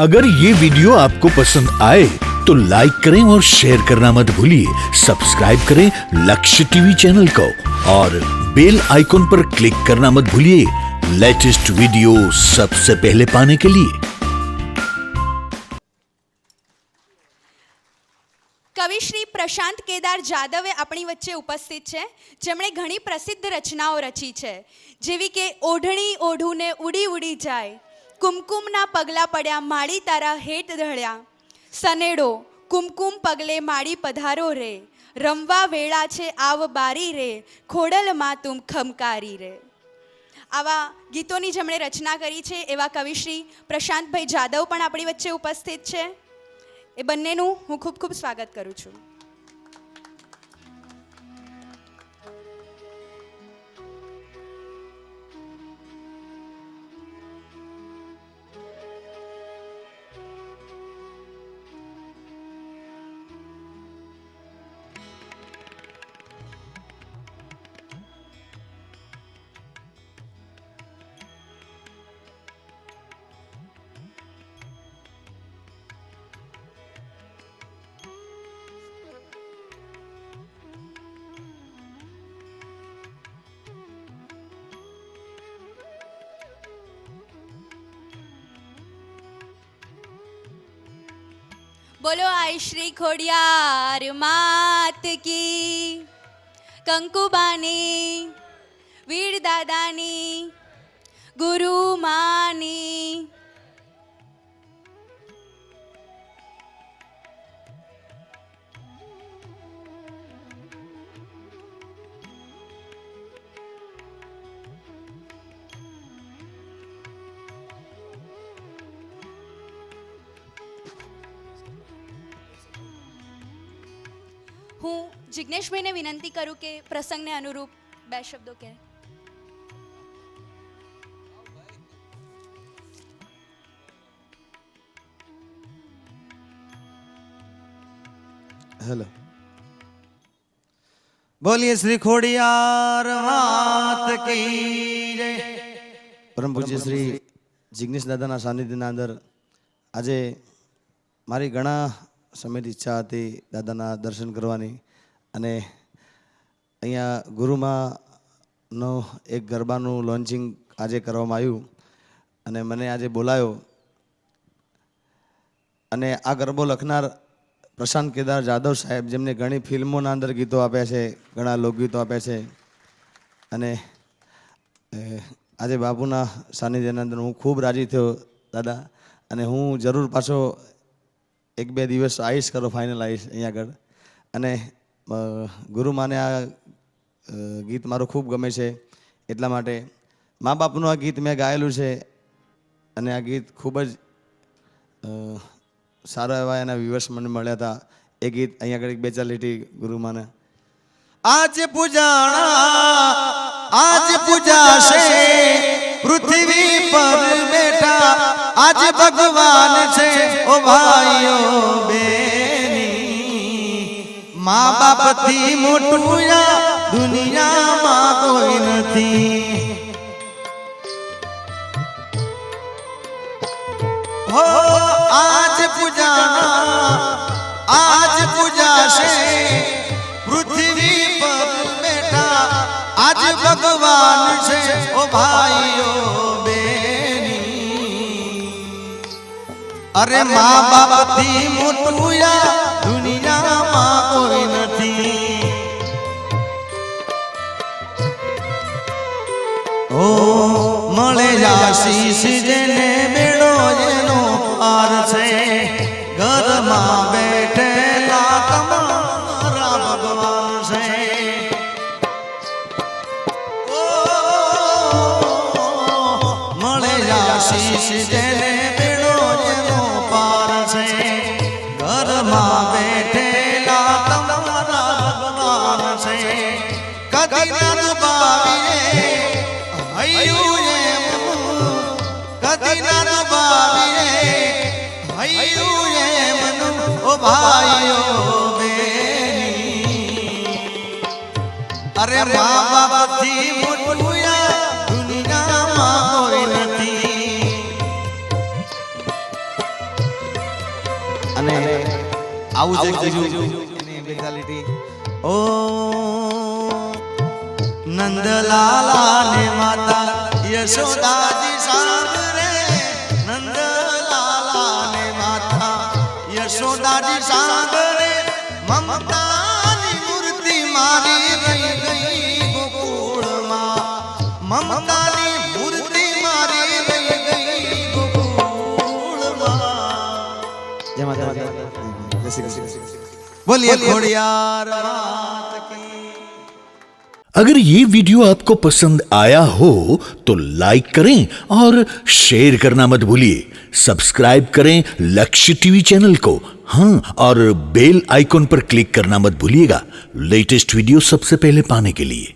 अगर ये वीडियो आपको पसंद आए तो लाइक करें और शेयर करना मत भूलिए। सब्सक्राइब करें लक्ष्य टीवी चैनल को और बेल आइकॉन पर क्लिक करना मत भूलिए लेटेस्ट वीडियो सबसे पहले पाने के लिए। कवि श्री प्रशांत केदार जादवे अपनी वच्चे उपस्थित है, जेमणे घणी प्रसिद्ध रचनाओं रची है, जेवी के ओढ़णी ओढ़ूने उड़ी उड़ी जाए, कुमकुमना पगला पड्या माड़ी तारा हेठ ढळ्या, सनेडो कुमकुम पगले माड़ी पधारो रे, रमवा वेळा छे आव बारी रे, खोडलमां तुम खमकारी रे। आवा गीतोनी जेमणे रचना करी छे एवा कवि श्री प्रशांत भाई जादव पण आपणी वच्चे उपस्थित छे। ए बन्नेનું હું ખૂબ ખૂબ સ્વાગત કરું છું। बोलो आई श्री खोडियार मात की, कंकुबानी वीर दादानी गुरु मानी। હું જિગ્નેશભાઈને વિનંતી કરું કે પ્રસંગને અનુરૂપ બે શબ્દો કહે। हेलो, बोलिए श्री खोडियार मात की जय। परम पूज्य श्री जिग्नेश दादाना सानिध्यના અંદર આજે મારી ઘણા સમયની ઈચ્છા હતી દાદાના દર્શન કરવાની અને અહીંયા ગુરુમાનો એક ગરબાનું લોન્ચિંગ આજે કરવામાં આવ્યું અને મને આજે બોલાયો અને આ ગરબો લખનાર પ્રશાંત કેદાર જાદવ સાહેબ, જેમને ઘણી ફિલ્મોના અંદર ગીતો આપ્યા છે, ઘણા લોકગીતો આપ્યા છે અને આજે બાપુના સાનિધ્યના અંદર હું ખૂબ રાજી થયો દાદા, અને હું જરૂર પાછો એક બે દિવસ આવીશ, કરો ફાઇનલ આવીશ અહીંયા આગળ। અને ગુરુમાને આ ગીત મારું ખૂબ ગમે છે, એટલા માટે મા બાપનું આ ગીત મેં ગાયેલું છે અને આ ગીત ખૂબ જ સારા એવા એના વ્યુઅર્સ મને મળ્યા હતા। એ ગીત અહીંયા આગળ એક બે ચાર લીટી ગુરુમાને। આજ પૂજાણા આજ પૂજાશે પૃથ્વી પર બેઠા, आज भगवान छे ओ भाईओ बेनी, माँ बाप थी मोटुया दुनिया मां कोई नथी। हो आज पूजाना आज पूजा से पृथ्वी पर बेटा, आज भगवान छे ओ भाईओ बेनी, अरे माँ बाप थी मोटुया दुनिया मां कोई नथी। ओ मळे आशीष जेने बेड़ो जेनो पार छे, घर मां बैठेला तमारा भगवान छे। ओ मळे आशीष जेने बैठेला तमारा भगवान से, कदी न बावीए हयू ये मनु, कदी न बावीए हयू ये मनु, ओ भाईओ बेनी, अरे माँ बाप थी मोटुया दुनिया मां कोई नथी। અને આવું જ એક બીજું એની સ્પેશિયાલિટી ઓ નંદલાલા ને માતા યશોદાજી સાંભળે નંદલાલા ને માતા યશોદાજી સાંભળે મમતાની મૂર્તિ મારી રહી ગઈ ગોકુળમાં મમતાની મૂર્તિ મારી રહી ગઈ ગોકુળમાં જય માતા જય શ્રી કૃષ્ણ બોलिए खोड़ियार मात की। अगर ये वीडियो आपको पसंद आया हो तो लाइक करें और शेयर करना मत भूलिए। सब्सक्राइब करें लक्ष्य टीवी चैनल को, हाँ, और बेल आइकॉन पर क्लिक करना मत भूलिएगा लेटेस्ट वीडियो सबसे पहले पाने के लिए।